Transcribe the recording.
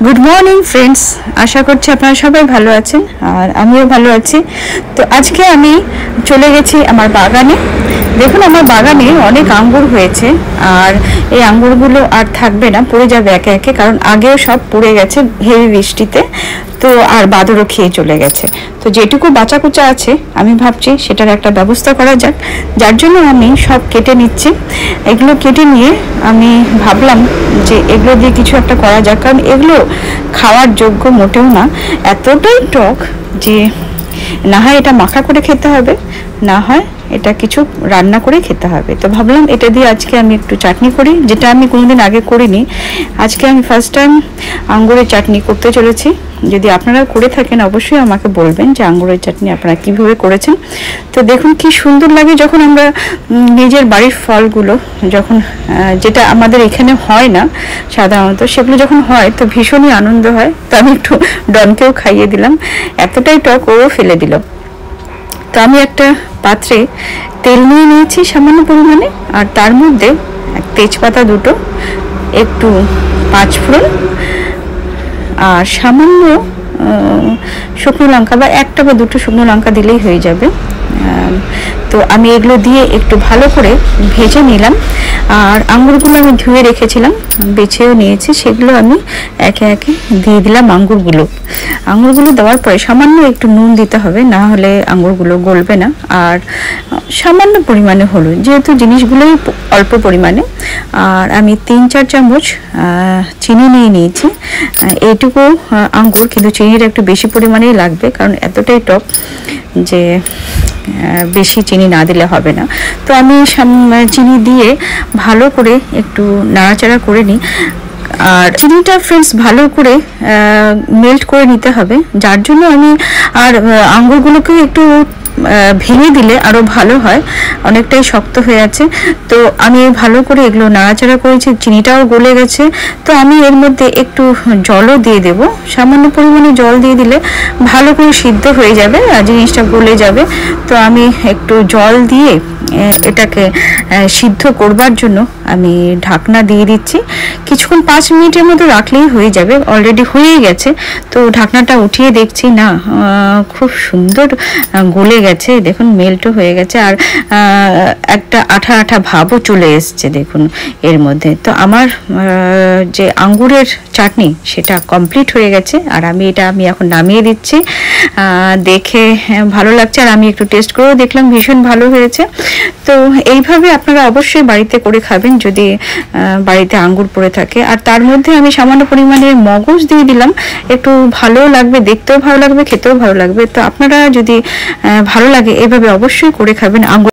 Good morning friends, আশা করছি আপনারা সবাই ভালো আছেন আর আমিও ভালো আছি। তো আজকে আমি চলে গেছি আমার বাগানে। দেখুন, আমার বাগানে অনেক আঙ্গুর হয়েছে আর এই আঙ্গুরগুলো আর থাকবে না, পড়ে যাবে একে একে, কারণ আগেও সব পড়ে গেছে হেভি বৃষ্টিতে। তো আর বাদরও খেয়ে চলে গেছে। তো যেটুকু বাঁচা কুচা আছে আমি ভাবছি সেটার একটা ব্যবস্থা করা যাক, যার জন্য আমি সব কেটে নিচ্ছি। এগুলো কেটে নিয়ে আমি ভাবলাম যে এগুলো দিয়ে কিছু একটা করা যাক, কারণ এগুলো খাওয়ার যোগ্য মোটেও না, এতটাই টক যে না হয় এটা মাখা করে খেতে হবে, না হয় এটা কিছু রান্না করে খেতে হবে। তো ভাবলাম এটা দিয়ে আজকে আমি একটু চাটনি করি, যেটা আমি কোনোদিন আগে করিনি। আজকে আমি ফার্স্ট টাইম আঙ্গুরের চাটনি করতে চলেছি। যদি আপনারা করে থাকেন অবশ্যই আমাকে বলবেন যে আঙ্গুরের চাটনি আপনারা কীভাবে করেছেন। তো দেখুন কি সুন্দর লাগে যখন আমরা নিজের বাড়ির ফলগুলো, যখন যেটা আমাদের এখানে হয় না সাধারণত, সেগুলো যখন হয় তো ভীষণই আনন্দ হয়। তো আমি একটু ডনকেও খাইয়ে দিলাম, এতটাই টক ও ফেলে দিল। তো আমি একটা পাত্রে তেল নিয়ে নিয়েছি সামান্য পরিমাণে, আর তার মধ্যে তেজপাতা দুটো, একটু পাঁচফোড়ন আর সামান্য শুকনো লঙ্কা, বা একটা বা দুটো শুকনো লঙ্কা দিলেই হয়ে যাবে। তো আমি এগুলো দিয়ে একটু ভালো করে ভেজে নিলাম। আর আঙ্গুরগুলো আমি ধুয়ে রেখেছিলাম, বেছেও নিয়েছি, সেগুলো আমি একে একে দিয়ে দিলাম। আঙ্গুরগুলো দেওয়ার পরে সামান্য একটু নুন দিতে হবে, না হলে আঙ্গুরগুলো গলবে না। আর সামান্য পরিমাণে হলুদ, যেহেতু জিনিসগুলোই অল্প পরিমাণে। আর আমি 3-4 চামচ চিনি নিয়ে নিয়েছি। এইটুকু আঙ্গুর, কিন্তু চিনিটা একটু বেশি পরিমাণেই লাগবে, কারণ এতটাই টক যে বেশি চিনি না দিলে হবে না। তো আমি চিনি দিয়ে ভালো করে একটু নাড়াচাড়া করে নিই। আর চিনিটা ফ্রেন্ডস ভালো করে মেল্ট করে নিতে হবে, যার জন্য আমি আর আঙ্গুরগুলোকে একটু ভেঙে দিলে আরো ভালো হয়, অনেকটাই শক্ত হয়ে আছে। তো আমি ভালো করে এগুলো নাড়াচাড়া করেছি, চিনিটাও গলে গেছে। তো আমি এর মধ্যে একটু জলও দিয়ে দেব, সামান্য পরিমাণে জল দিয়ে দিলে ভালো করে সিদ্ধ হয়ে যাবে আর জিনিসটা গলে যাবে। তো আমি একটু জল দিয়ে এটাকে সিদ্ধ করবার জন্য আমি ঢাকনা দিয়ে দিচ্ছি। কিছুক্ষণ 5 মিনিটের মতো রাখলেই হয়ে যাবে, অলরেডি হয়ে গেছে। তো ঢাকনাটা উঠিয়ে দেখছি, না খুব সুন্দর গলে গেছে, দেখুন মেল্টও হয়ে গেছে, আর একটা আঠা আঠা ভাবও চলে এসছে দেখুন এর মধ্যে। তো আমার যে আঙ্গুরের চাটনি সেটা কমপ্লিট হয়ে গেছে, আর আমি এখন নামিয়ে দিচ্ছি। দেখে ভালো লাগছে, আর আমি একটু টেস্ট করেও দেখলাম, ভীষণ ভালো হয়েছে। তো এইভাবে আপনারা অবশ্যই বাড়িতে করে খাবেন যদি বাড়িতে আঙ্গুর পড়ে থাকে। আর তার মধ্যে আমি সামান্য পরিমাণে মগজ দিয়ে দিলাম, একটু ভালো লাগবে, দেখতেও ভালো লাগবে, খেতেও ভালো লাগবে। তো আপনারা যদি ভালো লাগে এভাবে অবশ্যই করে খাবেন। আঙ্গুর